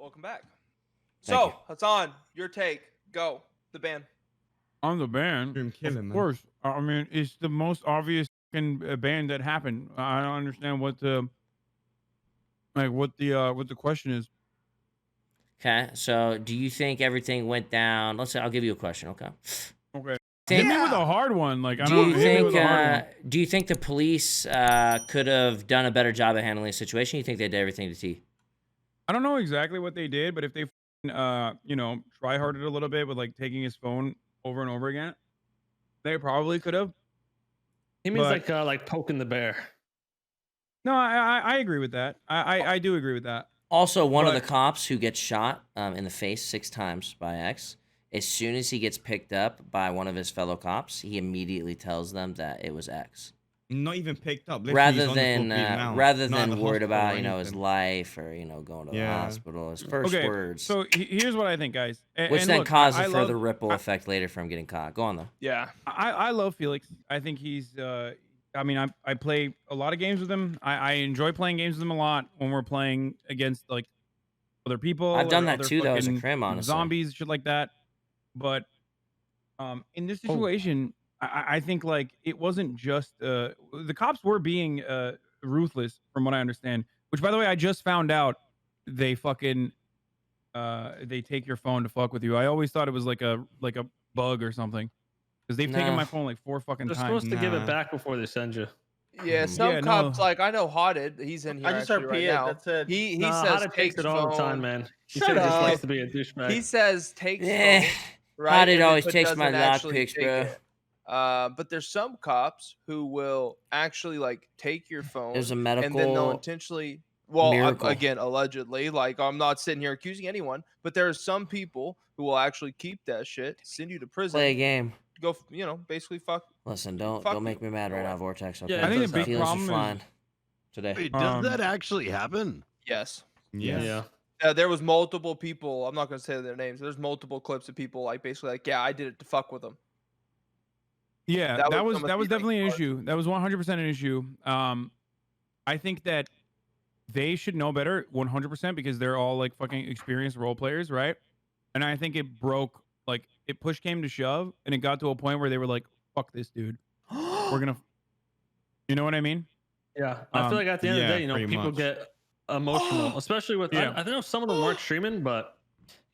Welcome back. Thank So, you. Hassan, your take. Go. The ban. On the ban, of course. I mean, it's the most obvious ban that happened. I don't understand what the question is. Okay, so do you think everything went down? Let's say I'll give you a question. Okay. Okay. Think- Hit me with a hard one. Like I Do don't you hit me think with a hard one. do you think the police could have done a better job at handling the situation? You think they did everything to T? I don't know exactly what they did, but if they try harded a little bit with like taking his phone over and over again, they probably could have. He means But- like poking the bear. No, I agree with that. I do agree with that. Also, one of the But- cops who gets shot in the face 6 times by X, as soon as he gets picked up by one of his fellow cops, he immediately tells them that it was X. Not even picked up. Literally, Rather he's on the floor than bleeding out. rather Not in than the worried hospital about or his anything. life or going to the Yeah. hospital. His first Okay, words, so here's what I think, guys. which and then look, caused I a further love- ripple effect later from getting caught. Go on though. Yeah. I love Felix. I think he's I mean I play a lot of games with him. I enjoy playing games with him a lot when we're playing against like other people. I've done or that other too, though, as a fucking crim, honestly. zombies, shit like that. But in this situation, I think like it wasn't just the cops were being ruthless from what I understand. Which by the way, I just found out they fucking they take your phone to fuck with you. I always thought it was like a bug or something. Because they've taken No. my phone like 4 fucking They're times. supposed to give it Nah. back before they send you. Yeah, some Yeah, cops, no. like, I know Hotted. He's in here I just actually right RP it. now. That's it. He Nah, says Hotted takes takes it all the time, phone. man. He Shut said he just up. likes to be a douchebag. He says takes Eh, phone. Right? Hotted and always but takes my doesn't lock actually picks, take bro. it. But there's some cops who will actually like take your phone There's a and then they'll medical intentionally miracle. again allegedly, like I'm not sitting here accusing anyone, but there are some people who will actually keep that shit, send you to prison, play a game. go basically fuck. Listen, Fuck don't make you. me mad right now, Vortex. Okay? Yeah, I think the big Feelings are problem flying is today. Wait, does Um, that actually happen? Yes. Yes. Yeah. There was multiple people. I'm not gonna say their names. There's multiple clips of people like basically like, yeah, I did it to fuck with them. yeah, That that would was come with that was me, like, definitely an hard. issue. That was 100% an issue. I think that they should know better 100% because they're all like fucking experienced role players, right? And I think it broke like it push came to shove and it got to a point where they were like, fuck this dude. We're gonna you know what I mean? Yeah, I feel like at the end of the yeah, day, pretty people much. get emotional, especially with. Yeah. I know some of them weren't streaming, but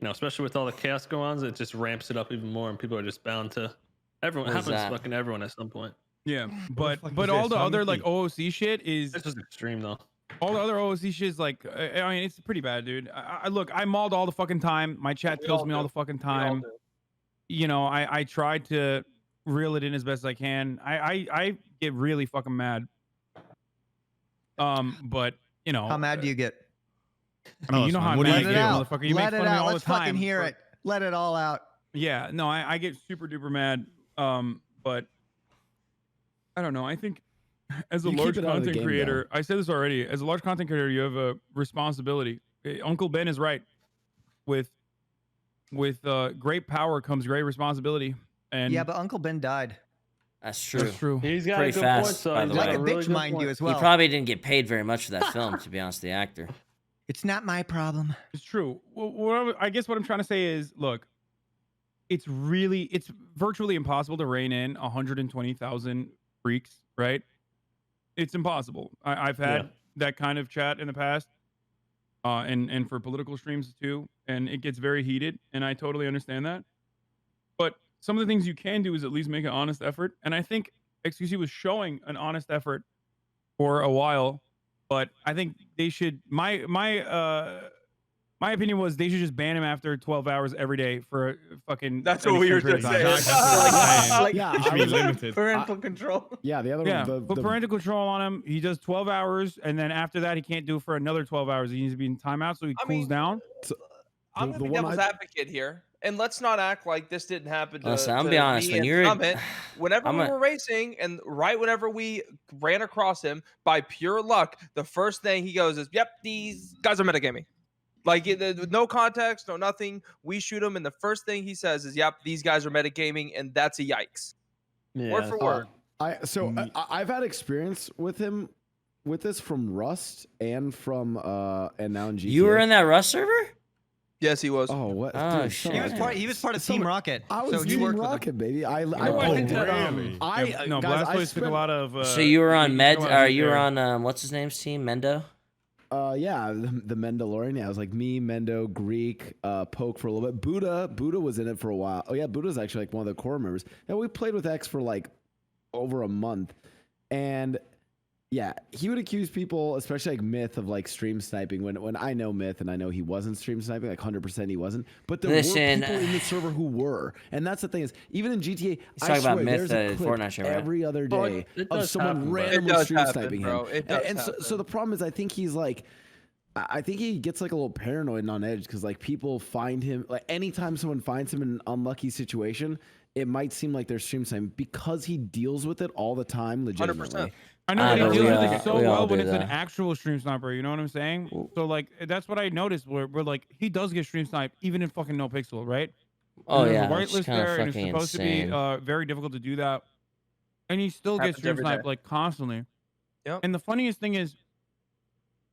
especially with all the chaos going on, it just ramps it up even more, and people are just bound to. Everyone What is happens that? to fucking everyone at some point. Yeah. fuck But is all this? the How other many? like OOC shit is It's just extreme though. all the other OOC shit is like I mean it's pretty bad, dude. I look, I mauled all the fucking time. My chat We kills all me all do. the fucking We all time. do. I tried to reel it in as best I can. I get really fucking mad. But How mad do you get? I mean, Oh, you know so how what do mad you I Let it get, out. motherfucker. You Let make it fun of me out. all Let's the time. fucking hear for- it. Let it all out. Yeah, no, I get super duper mad. But I don't know. I think as a You keep large it out of the content game, creator, I said this already. As a large content creator, you have a responsibility. Uncle Ben is right. With great power comes great responsibility. And Yeah, but Uncle Ben died. That's true. that's true. He's got Pretty a good fast, point. So by he's the got way. Like a really bitch, good mind you, point. as well. He probably didn't get paid very much for that film, to be honest. The actor. It's not my problem. It's true. Well, I guess what I'm trying to say is, look, it's virtually impossible to rein in 120,000 freaks, right? It's impossible. I've had that kind of chat in the past, and for political streams too, and it gets very heated, and I totally understand that. But some of the things you can do is at least make an honest effort, and I think xQc was showing an honest effort for a while. But I think they should. My opinion was they should just ban him after 12 hours every day for a fucking. That's an what we were extended just period of saying. time. That's what I'm saying. Like, Yeah, It should I be was, limited. Parental control. yeah, the other Yeah, one, put parental control on him. He does 12 hours, and then after that, he can't do it for another 12 hours. He needs to be in timeout so he I cools mean, down. I'm the gonna be one devil's I- advocate here, and let's not act like this didn't happen to. Listen, I'll to be honest. me When and you're, Summit, whenever I'm we a- were racing, and right whenever we ran across him by pure luck, the first thing he goes is, "Yep, these guys are metagaming." Like no context, no nothing. We shoot him, and the first thing he says is, "Yep, these guys are metagaming," and that's a yikes. Word for word. I've had experience with him with this from Rust and from and now in GTA. You were in that Rust server? Yes, he was. Oh, what? Oh, Dude, shit. He was part. He was part of Team Rocket. I was so he Team worked with him. Rocket, baby. I Oh, really? No, guys, I Blastoise took a spent- lot of. So you were on Med, took a lot or of you were there. on what's his name's team, Mendo? Yeah, the Mandalorian. Yeah, it was like me, Mendo, Greek, Poke for a little bit. Buddha was in it for a while. Oh yeah, Buddha's actually like one of the core members. And we played with X for like over a month, and yeah, he would accuse people, especially like Myth, of like stream sniping. When I know Myth and I know he wasn't stream sniping, like 100% he wasn't. But there Listen, were people in the server who were, and that's the thing is, even in GTA, I talking about swear, Myth, there's a clip Fortnite stream, right? every other But day it of does someone happen, but- randomly It does stream happen, sniping bro. him. It does And so the problem is, I think he's like. I think he gets like a little paranoid and on edge because like people find him like anytime someone finds him in an unlucky situation, it might seem like they're stream sniping because he deals with it all the time, legitimately. 100%. I know I he know, deals we with all- it so we all well when do it's an that. actual stream sniper. You know what I'm saying? So like that's what I noticed. Where like he does get stream sniped even in fucking NoPixel, right? Oh And there's yeah, a it's whitelist kind of there, and it's fucking supposed insane. to be very difficult to do that, and he still Happens gets stream every day. sniped like constantly. Yep. And the funniest thing is,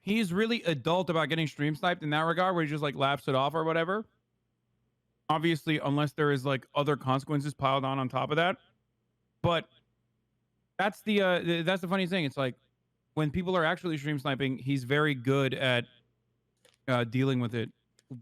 he's really adult about getting stream sniped in that regard, where he just like laughs it off or whatever. Obviously, unless there is like other consequences piled on top of that. But that's the funny thing. It's like when people are actually stream sniping, he's very good at dealing with it.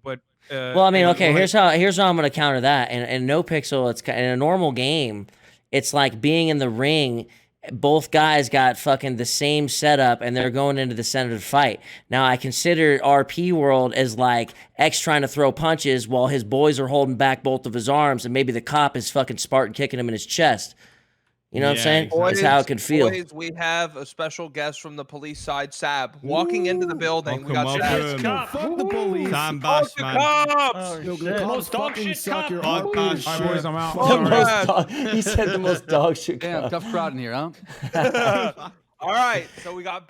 But Well, I mean, and, okay, like, here's how I'm gonna counter that. In NoPixel, it's in a normal game, it's like being in the ring. Both guys got fucking the same setup, and they're going into the center to fight. Now, I consider RP world as like X trying to throw punches while his boys are holding back both of his arms, and maybe the cop is fucking Spartan kicking him in his chest. You know what I'm Yeah, saying? exactly. That's how it could feel. Boys, we have a special guest from the police side, Sab, walking into the building. We got Welcome, Sab. welcome. Cop. Fuck the police. Sam Fuck Bash, the man. cops! Yo, the shit. cops Most dog fucking shit suck cop. your Dog heartbeat. bash. all right, boys, I'm out. The All right. most He said the most dog shit. Damn, tough crowd in here, huh? All right, so we got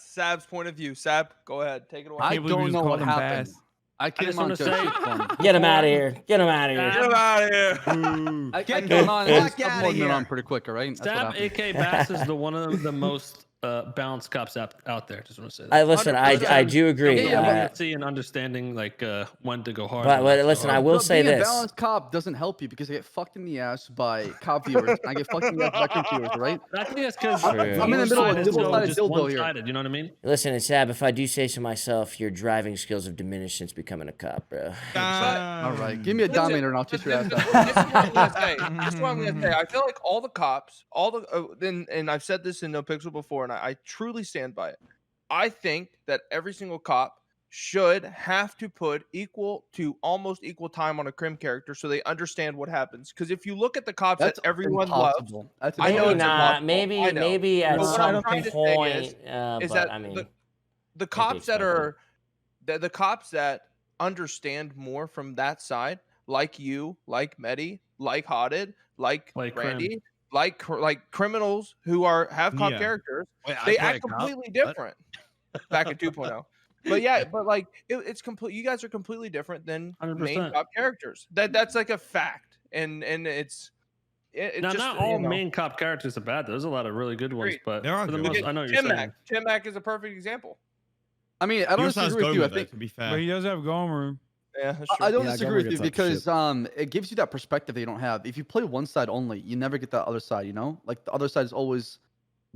Sab's point of view. Sab, go ahead, take it away. I can't believe you don't just know called what him happened. Bass. I came just on wanna to say- shit fun. Get him out of here. Get him out of here. Get him out of here. I Get came the on. fuck I'm outta loading it here. on pretty quick, all right? That's what Stab, happened. AK Bass, is one of the most balanced cops out there. Just want to say that. I listen. I do agree. Yeah, See and understanding like when to go hard. But and when not to go listen, I hard. will But say being this. a balanced cop doesn't help you because I get fucked in the ass by cop viewers. And I get fucked in the ass by cop viewers, right? I think that's because I'm in the middle of a double-sided just dildo here. one-sided. You know what I mean? Listen, it's sad. If I do say so myself, your driving skills have diminished since becoming a cop, bro. All right, give me a dominator and I'll kiss your ass This out. is what I'm gonna say. This is what I'm gonna say. I feel like all the cops, and I've said this in NoPixel before, and I truly stand by it. I think that every single cop should have to put equal to almost equal time on a crim character so they understand what happens. Because if you look at the cops That's that everyone loves, impossible. That's I know Maybe it's not. impossible. Maybe I know. maybe at But what some I'm trying to say point. is But that I mean, the cops that expected. are the cops that understand more from that side, like you, like Medi, like Hodded, like Like Randy, like criminals who have cop Yeah. characters, Wait, I they play act a cop? completely What? different back at 2.0. But yeah, but like it's complete. You guys are completely different than main 100%. cop characters. That's like a fact, and it's Now, just, not you all know. main cop characters are bad. There's a lot of really good ones, Agreed. but There are for the good most, ones. I know what you're saying. Tim-Mac. Tim-Mac is a perfect example. I mean, I He don't also has disagree with you. I Gomer, though, think to be But fair. he does have Gomer. Yeah, that's I true. don't Yeah, disagree Gomer with you gets up to shit. because it gives you that perspective that you don't have. If you play one side only, you never get that other side. You know, like the other side is always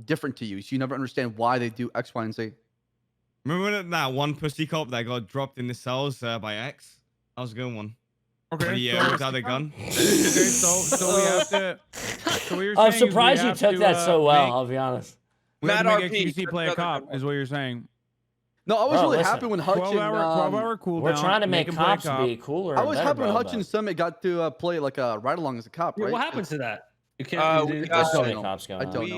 different to you, so you never understand why they do X, Y, and Z. Remember that one pussy cop that got dropped in the cells by X? That was a good one. Okay. When he whipped out the gun. Okay, so we have to. So what you're I'm saying is we surprised you have took to, that so well. make- I'll be honest. We have to Matt make RP, xQc play a that's another cop, good is what you're saying. No, I was Bro, really listen. happy when 12 Hutchin. hour cooldown. We're trying to make him play a cops cop. be cooler. I and was better, happy when bro, Hutchin but Summit got to play like a ride along as a cop, Yeah, right? what happened to that? You can't. we you got- There's too don't many know. cops going I on. don't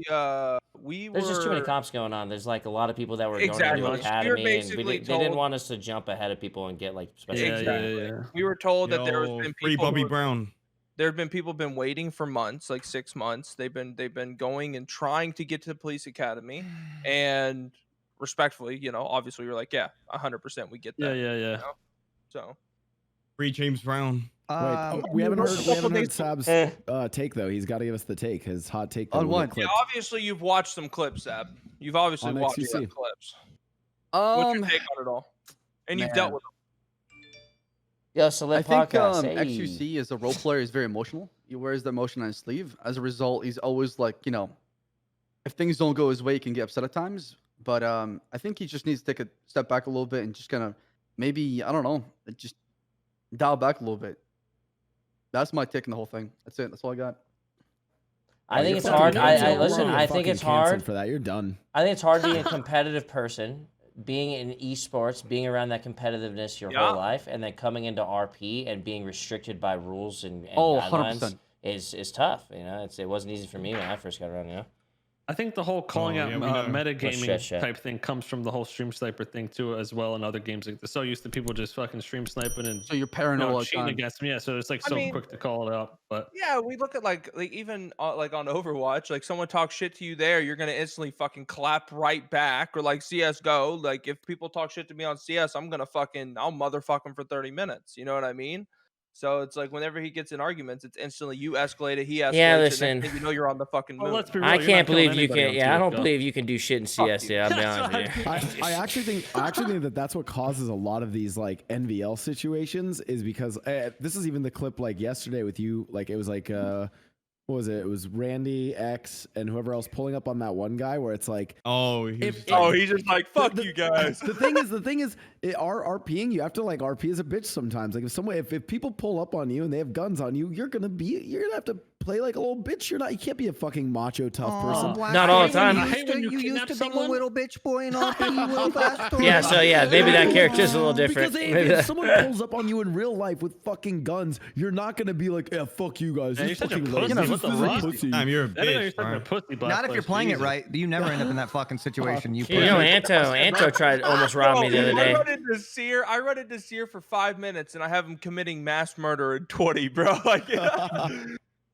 know. We There's just too many were- cops going on. There's like a lot of people that were Exactly. going We to were the academy, and basically they didn't told- want us to jump ahead of people and get like special. Yeah, training. yeah, yeah. We were told that there has Yo, been free people. Bobby who- Brown. There have been people been waiting for months, like 6 months. They've been going and trying to get to the police academy, and respectfully, obviously, you're like, yeah, 100%, we get Yeah, that. yeah, yeah. So Free James Brown. Wait, we haven't heard Sab's Eh. take though. He's got to give us the take, his hot take. On that will what? get yeah, clipped. obviously, you've watched some clips, Ab. You've obviously On watched XQC. some clips. What's your Um, take on it all? And you've dealt man. with them. Yo, Salip I think Podcast. Hey. xQc as a role player is very emotional. He wears the emotion on his sleeve. As a result, he's always like, if things don't go his way, he can get upset at times. But I think he just needs to take a step back a little bit and just kind of maybe, I don't know, just dial back a little bit. That's my take on the whole thing. That's it. That's all I got. I think You're it's fucking hard. canceled. I listen. You're I think fucking it's canceled hard. for that. You're done. I think it's hard being a competitive person, being in esports, being around that competitiveness your whole life, and then coming into RP and being restricted by rules and guidelines 100%. is tough. It wasn't easy for me when I first got around. I think the whole calling out yeah, we know. metagaming shit. type thing comes from the whole stream sniper thing too, as well. In other games, like they're so used to people just fucking stream sniping and So you're paranoid all the cheating time. against them. Yeah, so it's like so quick to call it out. But Yeah, we look at like even like on Overwatch, like someone talks shit to you there, you're gonna instantly fucking clap right back. Or like CS:GO, like if people talk shit to me on CS, I'll motherfuck them for 30 minutes. You know what I mean? So it's like whenever he gets in arguments, it's instantly you escalate it, he escalates Yeah, it, listen. and next thing you know you're on the fucking moon. well, let's be real. I you're can't not killing believe you anybody can. on Yeah, I don't CS:GO. believe you can do shit in CS. Yeah, I'll be honest with you. I actually think that that's what causes a lot of these like NVL situations is because this is even the clip like yesterday with you. Like it was like what was it? It was Randy X and whoever else pulling up on that one guy where it's like Oh, If- he's just like fuck you guys. the thing is, RPing, you have to like RP as a bitch sometimes. Like if people pull up on you and they have guns on you, you're gonna have to play like a little bitch. You can't be a fucking macho tough person. Not all the time. I hate when you You used kidnap to be someone. a little bitch boy in RP, you little bastard. Yeah, so yeah, maybe that character's a little different. Because Maybe if that- someone pulls up on you in real life with fucking guns, you're not gonna be like, yeah, fuck you guys. Yeah, This you're such a fucking pussy. lame. What the This is a fuck? pussy." Damn, you're a I know you're bitch, such a bro. pussy. Not if you're playing it right. You never end up in that fucking situation. You You know, Anto tried almost robbed me the other day. I run into Seer for 5 minutes and I have him committing mass murder in 20, bro. Like,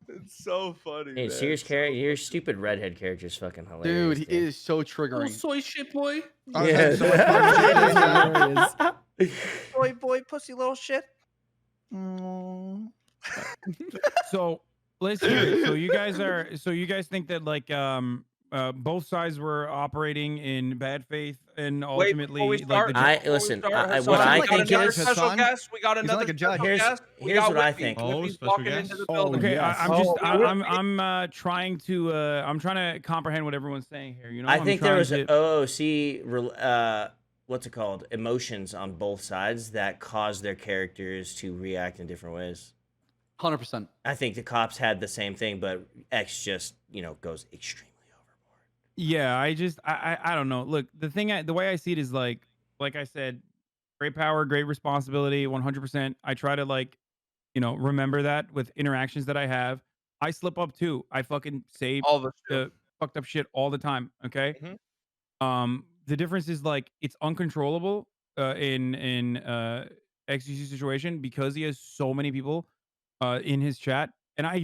it's so funny. Hey, man. Sears character, your stupid redhead character is fucking hilarious. Dude, he is so Oh, triggering. soy shit boy. Yeah. boy, pussy little shit. So let's hear it. So you guys think that like both sides were operating in bad faith and ultimately before we start, like I listen. Before we I, start, what I we got think another is Hassan. special guest. We got He's another like a judge. special Here's- guest. We here's got what I Whitby. think. Oh, Whitby's special walking guest. into the Oh, building. Okay, yes. I'm trying to comprehend what everyone's saying here. You know, I I'm think there trying was to- an OOC. What's it called? Emotions on both sides that caused their characters to react in different ways. 100%. I think the cops had the same thing, but X just goes extremely overboard. Yeah, I don't know. Look, the way I see it is like I said, great power, great responsibility, 100%. I try to remember that with interactions that I have. I slip up too. I fucking say All of us do. fucked up shit all the time. Okay. Mhm. The difference is like it's uncontrollable in xQc situation because he has so many people in his chat, and I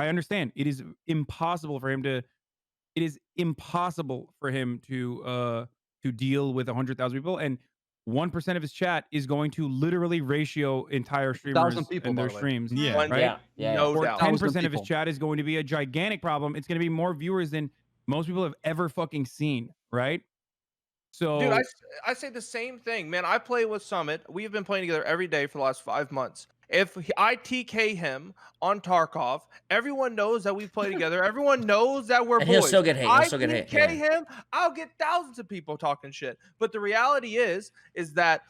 understand it is impossible for him to. It is impossible for him to deal with 100,000 people, and 1% of his chat is going to literally ratio entire streamers 1,000 people, and by their the way. streams. Yeah. Right? Yeah. No Or doubt. 10% of his people. chat is going to be a gigantic problem. It's going to be more viewers than most people have ever fucking seen, right? So, Dude, I say the same thing, man. I play with Summit. We have been playing together every day for the last 5 months. If I TK him on Tarkov, everyone knows that we play together. Everyone knows that we're And boys. he'll still get hate. He'll I still get hate, TK yeah. him, I'll get thousands of people talking shit. But the reality is that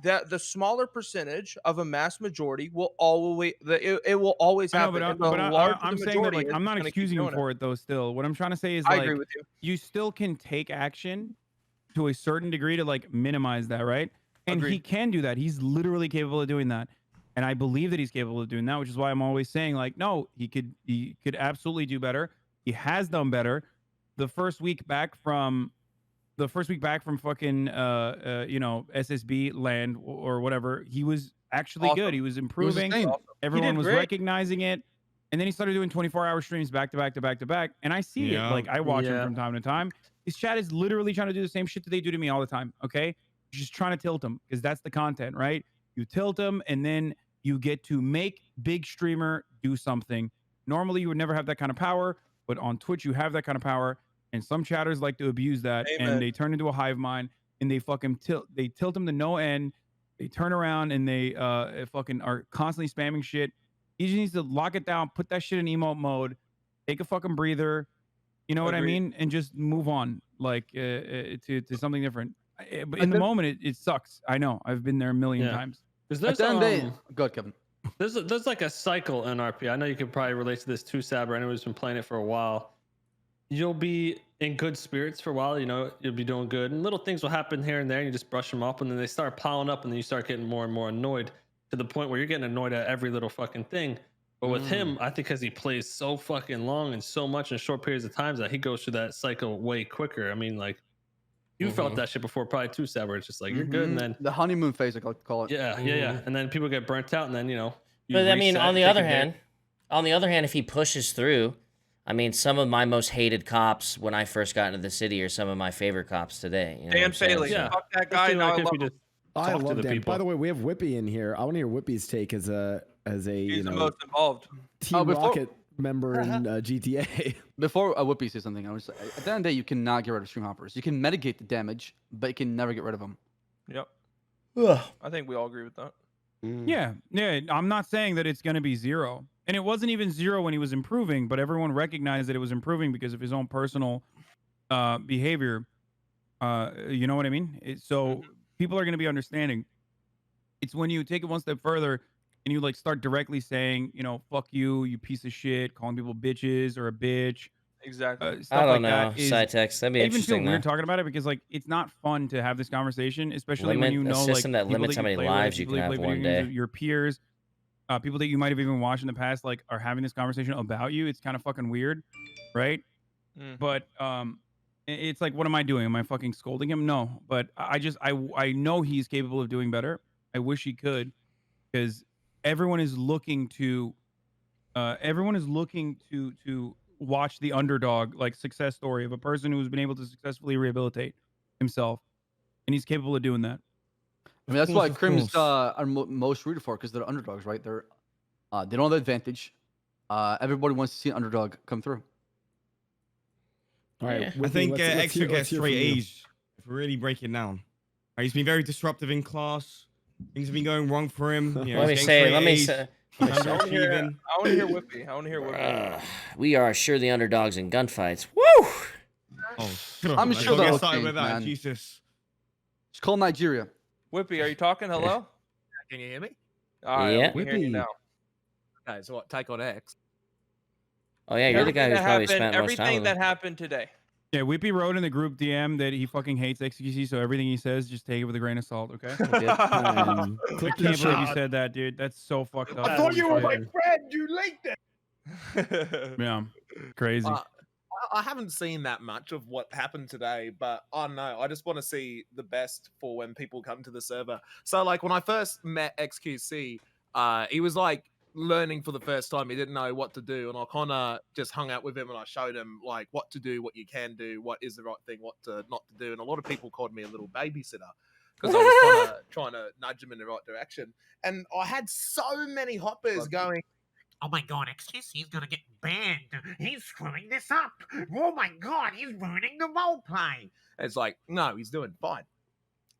the smaller percentage of a mass majority will always it will always I know, happen. but, and the I'm larger the saying that majority like is, I'm not it's gonna keep excusing him doing it. for it though. Still, what I'm trying to say is I like agree with you. you still can take action to a certain degree to like minimize that, right? And he Agreed. can do that. He's literally capable of doing that. And I believe that he's capable of doing that, which is why I'm always saying like, no, he could absolutely do better. He has done better. The first week back from fucking SSB land or whatever, he was actually Awesome. good. He was improving. insane. Everyone was great. recognizing it. And then he started doing 24-hour streams back to back to back to back. And I see it. Yeah. Like I watch him Yeah. from time to time. His chat is literally trying to do the same shit that they do to me all the time. Okay. Just trying to tilt him because that's the content, right? You tilt him and then you get to make big streamer do something. Normally you would never have that kind of power, but on Twitch you have that kind of power. And some chatters like to abuse that Amen. and they turn into a hive mind and they fucking tilt them to no end. turn around and they fucking are constantly spamming shit. He just needs to lock it down, put that shit in emote mode, take a fucking breather. You know what I Agreed. mean? And just move on, like to something different. But I in the think- moment, it sucks. I know. I've been there a million Yeah. times. At There's the end of the day, go ahead, Kevin. there's like a cycle in RP. I know you could probably relate to this too, Saber. Anyone who's been playing it for a while. You'll be in good spirits for a while, you know, you'll be doing good, and little things will happen here and there, and you just brush them off, and then they start piling up, and then you start getting more and more annoyed to the point where you're getting annoyed at every little fucking thing. But with him, I think because he plays so fucking long and so much in short periods of times that he goes through that cycle way quicker. I mean, like, you felt that shit before probably too, Saber. It's just like you're good, and then The honeymoon phase, I like to call it. yeah, and then people get burnt out, and then you know. You But I mean, reset, on the take a other hit. hand, if he pushes through, I mean, some of my most hated cops when I first got into the city are some of my favorite cops today. You know what Dan I'm saying? Faley, Yeah. fuck that guy. Especially, Now like, I if love we him. just I talk to love the Dan. people. By the way, we have Whippy in here. I want to hear Whippy's take as a He's you the know most involved. Team before- Rocket member in GTA. Before Whoopi says something, I was at the end of the day, you cannot get rid of stream hoppers. You can mitigate the damage, but you can never get rid of them. Yep. I think we all agree with that. Yeah. I'm not saying that it's going to be 0, and it wasn't even 0 when he was improving, but everyone recognized that it was improving because of his own personal behavior. You know what I mean? So people are going to be understanding. It's when you take it one step further and you like start directly saying, you know, fuck you, you piece of shit, calling people bitches or a bitch. Exactly. Stuff I don't like know. that is. Cytex, that'd be I even feel interesting. weird though. talking about it because like it's not fun to have this conversation, especially when Limit you a know system like that people limits that how you many play with, lives you people can that have play one video games day. with, your peers, people that you might have even watched in the past, like are having this conversation about you. It's kind of fucking weird, right? But it's like, what am I doing? Am I fucking scolding him? No, but I know he's capable of doing better. I wish he could, because everyone is looking to watch the underdog like success story of a person who's been able to successfully rehabilitate himself, and he's capable of doing that. I mean, that's why of Crims course. are most rooted for, because they're underdogs, right? They're they don't have the advantage. Everybody wants to see an underdog come through. All right, Yeah. I Whippy, think let's Extra let's gets hear straight from you. A's if we really break it down. He's been very disruptive in class. Things have been going wrong for him. You know, Let me he's say. getting Let me straight say. A's, I want to hear underachieving. Whippy. We are sure the underdogs in gunfights. Woo! Oh, I'm let's sure not get that'll started change, with that. man. Jesus. Just call Nigeria. Whippy, are you talking? Hello? Can you hear me? All right, Yeah. we can hear you Whippy. now. Okay, so what? Take on X. Oh yeah, you're the guy who's probably spent most time everything with that them. happened today. Yeah, Whippy wrote in the group DM that he fucking hates xQc, so everything he says, just take it with a grain of salt, okay? Clip I your can't believe you shot. said that, dude. That's so fucked up. I thought you were my Fucking- friend. You leaked it. Yeah, crazy. I haven't seen that much of what happened today, but I don't know. I just want to see the best for when people come to the server. So, like, when I first met xQc, he was like learning for the first time. He didn't know what to do, and I kind of just hung out with him and I showed him like what to do, what you can do, what is the right thing, what to not to do. And a lot of people called me a little babysitter because I was kind of trying to nudge him in the right direction. And I had so many hoppers going, Oh my god, XQC is gonna get banned. He's screwing this up. Oh my god, he's ruining the roleplay. it's like, no, he's doing fine.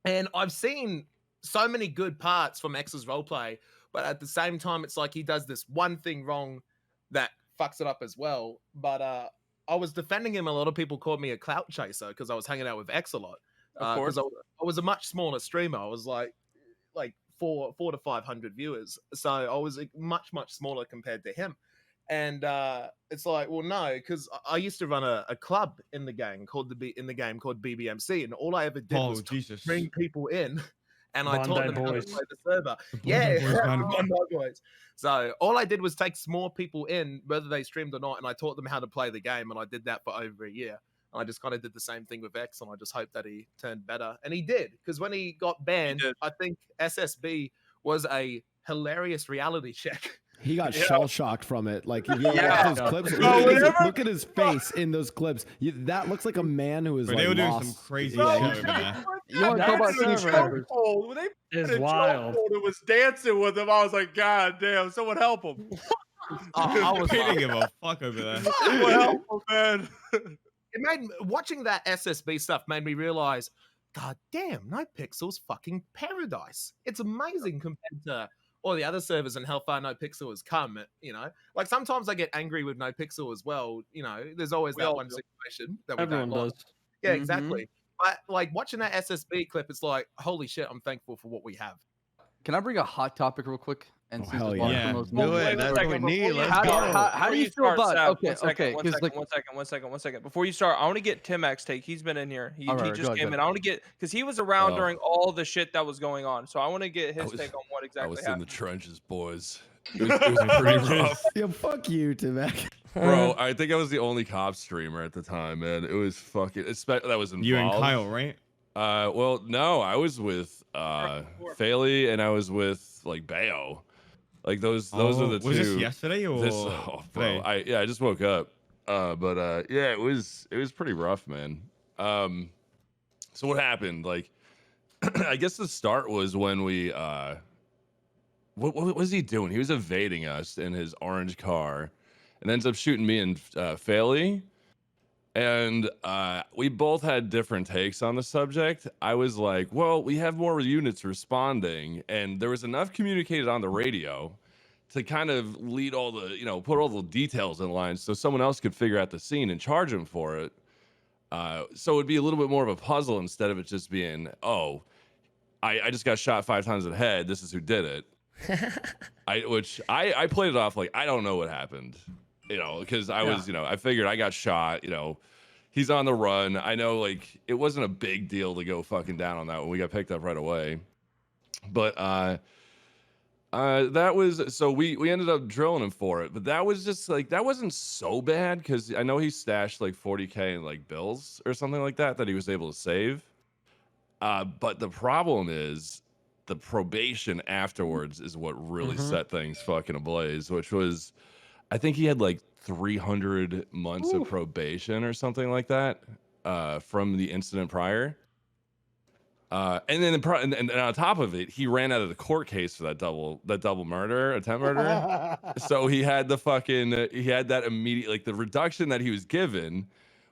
And I've seen so many good parts from X's roleplay, but at the same time, it's like he does this one thing wrong that fucks it up as well. But I was defending him. A lot of people called me a clout chaser because I was hanging out with X a lot. Of course. Because I was a much smaller streamer. I was like 400 to 500 viewers. So I was much smaller compared to him. And it's like, well, no, because I used to run a club in the game called BBMC, and all I ever did Oh, was Jesus. bring people in, and I Bondi taught them how to boys. play the server. Bondi Yeah, boys, man. Bondi boys. So all I did was take small people in, whether they streamed or not, and I taught them how to play the game, and I did that for over a year. And I just kind of did the same thing with X, and I just hope that he turned better. And he did, because when he got banned, I think SSB was a hilarious reality check. He got shell shocked from it. Like if you watch Yeah. those clips, No, look at his face in those clips. That looks like a man who is But like they were doing lost. some crazy Yeah. shit over there. You want to talk about team snipers? When they It's wild. It was dancing with him. I was like, God damn, someone help him. I was He didn't like, give a fuck over there. Someone help him, man. watching that SSB stuff made me realize God damn, NoPixel's fucking paradise. It's amazing compared to all the other servers and how far NoPixel has come. You know, like sometimes I get angry with NoPixel as well. You know, there's always We that all one do. situation that we Everyone don't like. does. Yeah, exactly. But like watching that SSB clip, it's like, holy shit, I'm thankful for what we have. Can I bring a hot topic real quick? And Oh, since hell there's yeah. one Yeah, from those do movies- it. Wait, That's one what we second, need. before you Let's How do- go. how do you feel start, about- Sab, okay, one second, okay, one 'cause, second, like- one second. Before you start, I want to get Tim X take. He's been in here. He All right, just go ahead, came go in. I want to get because he was around Oh. during all the shit that was going on. So I want to get his was- take on what I exactly was in happened. the trenches, boys. It was pretty rough. Yeah, fuck you, Timac. Bro, I think I was the only cop streamer at the time, man. It was fucking that was involved. You and Kyle, right? Well, no, I was with Faley and I was with like Bayo. Like those are the two. Was this yesterday or bro, today? I just woke up. Yeah, it was pretty rough, man. So what happened? Like, I guess the start was when we what was he doing? He was evading us in his orange car, and ends up shooting me and Faley. And we both had different takes on the subject. I was like, well, we have more units responding, and there was enough communicated on the radio to kind of lead all the, put all the details in line so someone else could figure out the scene and charge him for it. So it'd be a little bit more of a puzzle instead of it just being, oh, I just got shot 5 times in the head. This is who did it. I played it off like, I don't know what happened. Because I was, I figured I got shot, he's on the run. I know, like, it wasn't a big deal to go fucking down on that one. We got picked up right away. But that was, so we ended up drilling him for it. But that was just like, that wasn't so bad because I know he stashed like 40K in like bills or something like that he was able to save. But the problem is the probation afterwards is what really set things fucking ablaze, which was, I think he had like 300 months of probation or something like that from the incident prior. And then and on top of it, he ran out of the court case for that double murder, attempt murder. So he had that immediate, like the reduction that he was given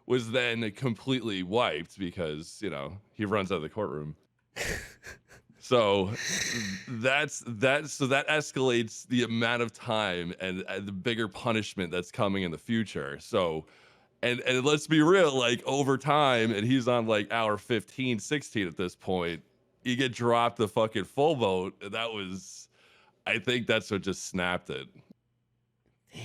was then completely wiped because, he runs out of the courtroom. So that escalates the amount of time and the bigger punishment that's coming in the future. So, and let's be real, like over time, and he's on like hour 15, 16 at this point, you get dropped the fucking full boat. And I think that's what just snapped it. Damn.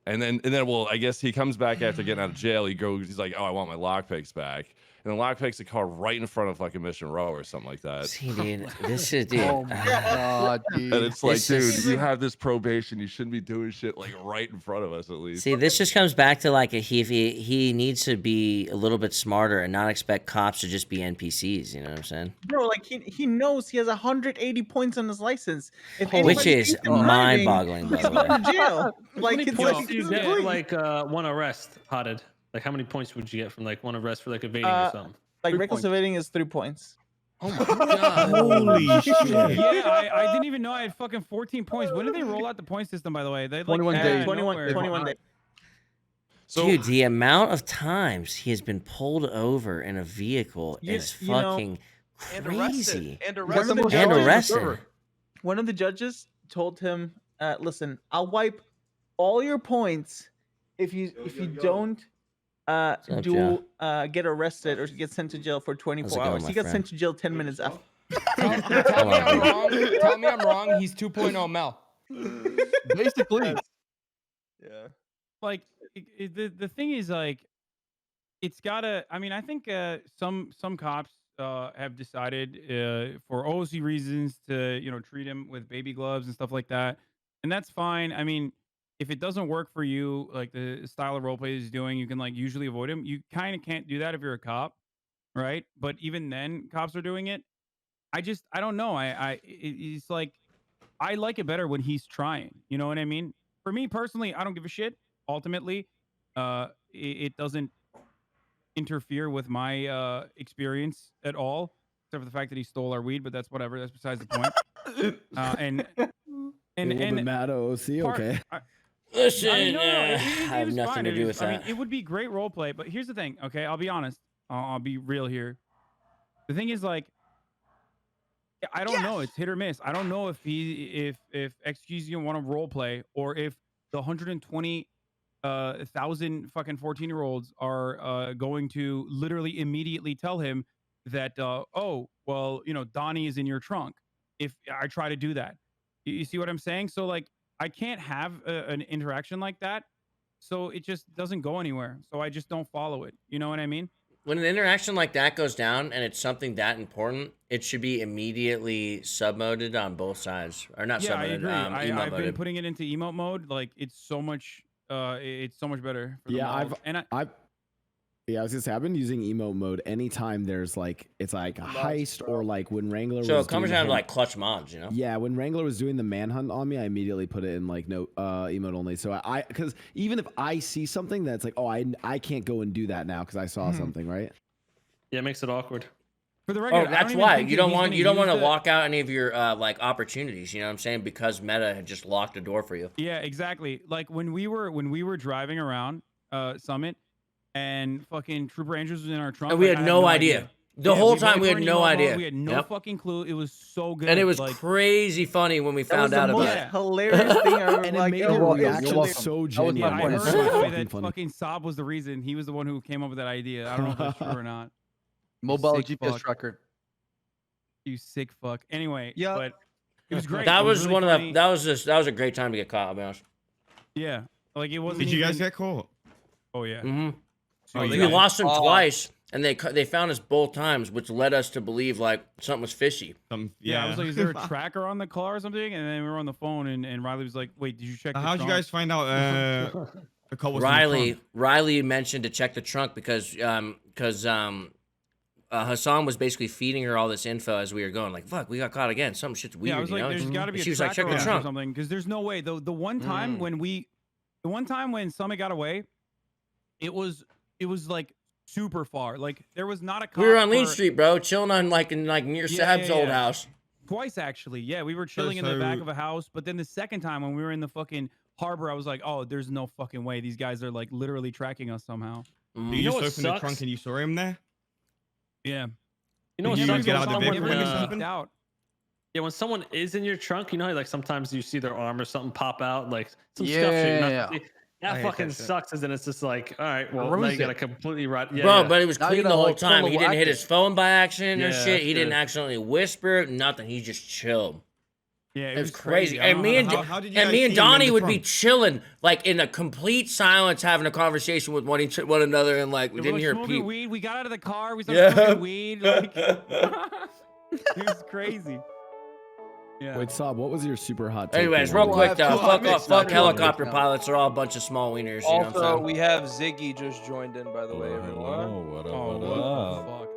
And then, well, I guess he comes back after getting out of jail. He's like, oh, I want my lockpicks back. And the lockpick's a car right in front of like a Mission Row or something like that. See, dude, this is, dude. Oh my god, dude. And it's like, It's dude, just- you have this probation. You shouldn't be doing shit like right in front of us at least. See, this just comes back to like he needs to be a little bit smarter and not expect cops to just be NPCs. You know what I'm saying? Bro, like he knows he has 180 points on his license. If Which anybody is sees him driving, mind-boggling, by he's the way. going to jail. How Like many it's points like do you get for like one arrest, Potted? Like how many points would you get from like one arrest for like evading or something? like 3 reckless points. evading is 3 points. Oh my god! Holy shit! Yeah, I didn't even know I had fucking 14 points. When did they roll out the point system? By the way, they 21 like, days. 21 days. So, Dude, the amount of times he has been pulled over in a vehicle is you know, fucking And crazy. arrested. And One of the arrested. And judges- arrested. One of the judges told him, "Listen, I'll wipe all your points if you don't up, get arrested or get sent to jail for 24 How's it going, hours." my He got friend? sent to jail 10 minutes after. Tell me I'm wrong. Tell me I'm wrong. He's 2.0 Mel. Basically. Yeah. Like the thing is like it's gotta. I mean, I think some cops have decided for OOC reasons to treat him with baby gloves and stuff like that, and that's fine. I mean, if it doesn't work for you, like the style of roleplay he's doing, you can like usually avoid him. You kind of can't do that if you're a cop, right? But even then, cops are doing it. I don't know. It's like I like it better when he's trying. You know what I mean? For me personally, I don't give a shit. Ultimately, it doesn't interfere with my experience at all, except for the fact that he stole our weed. But that's whatever. That's besides the point. And A little bit mad OOC, part- okay. Listen, I mean, no, I it have was nothing fine. to It do was- with I that. mean, it would be great role play, but here's the thing. Okay, I'll be honest. I'll be real here. The thing is, like, I don't know. It's hit or miss. I don't know if xQc want to role play or if the 120,000 fucking 14-year-olds are going to literally immediately tell him that, oh, well, you know, Donnie is in your trunk. If I try to do that, you see what I'm saying? So like, I can't have an interaction like that. So it just doesn't go anywhere. So I just don't follow it. You know what I mean? When an interaction like that goes down and it's something that important, it should be immediately sub-moded on both sides, or not Yeah, I sub-moded, agree. emote I've been moded. putting it into emote mode. Like it's so much better. For the Yeah, mods. I was gonna say I've been using emote mode anytime there's like it's like a heist or like when Wrangler. So was it comes doing down to the- like clutch mods, you know? Yeah, when Wrangler was doing the manhunt on me, I immediately put it in like no emote only. So I because even if I see something that's like, oh, I can't go and do that now because I saw something, right? Yeah, it makes it awkward. For the record, Oh, that's why you don't want to lock out any of your like opportunities. You know what I'm saying? Because Meta had just locked the door for you. Yeah, exactly. Like when we were driving around Summit, and fucking Trooper Andrews was in our trunk, And we like, had I no idea. The whole time we had no idea. We had no Yep. fucking clue. It was so good. And it was like, crazy funny when we That was found the out most about it. hilarious thing I ever And it like. made ever your watched. reaction welcome. so That was genuine. my I point. heard It's so by the way fucking that funny. fucking Saab was the reason. He was the one who came up with that idea. I don't know if that's true or not. Mobile Sick GPS fuck. tracker. You sick fuck. Anyway, Yeah. but it was great. That It was really one funny. of the. That was a great time to get caught. I'll be honest. Yeah, like it wasn't. Did you guys even- get caught? Oh yeah. Mm-hmm. Oh, you We did? lost him twice, and they found us both times, which led us to believe like something was fishy. Yeah, I was like, is there a tracker on the car or something? And then we were on the phone, and Riley was like, wait, did you check the How'd you trunk? guys find out the car was in the trunk? Riley mentioned to check the trunk because Hassan was basically feeding her all this info as we were going. Like, fuck, we got caught again. Some shit's weird. Yeah, I was like, you know? there's got to be And a she was like, tracker check the on it or trunk. something, because there's no way. The one time when Summit got away, it was like super far. Like there was not a cop We were on Lean for- Street, bro, chilling on like near Sab's old house. Twice actually. Yeah, we were chilling in the back of a house, but then the second time when we were in the fucking harbor, I was like, oh, there's no fucking way. These guys are like literally tracking us somehow. You just opened the trunk and you saw him there? Yeah. You know what Did you sucks? get When out of the someone, vehicle when this Peeked happened? out. yeah, when someone is in your trunk, you know how like sometimes you see their arm or something pop out, like some stuff. Yeah, You're not yeah. see. I That hate fucking that shit. sucks, and then it's just like, all right, well, now Ruins you gotta it. completely right. Yeah, Bro, yeah. but it was Now you clean the gotta, whole like, time. He didn't hit whack his it. phone by accident or Yeah, shit. He that's didn't good. accidentally whisper, nothing. He just chilled. Yeah, It was crazy. And me and How did you and guys me see and him in Donnie the would be trunk? chilling, like in a complete silence, having a conversation with one another, and like we We're, didn't like, hear a smoking peep. weed. We got out of the car. We started Yeah. smoking weed. Like, it was crazy. Yeah. Wait, Saab, what was your super hot take? Anyways, you real wanted? quick though, Well, fuck mixed helicopter now. pilots. They're all a bunch of small wieners. You know what I'm Also, saying? we have Ziggy just joined in, by the way, everyone. What up? Oh, What what up? the fuck?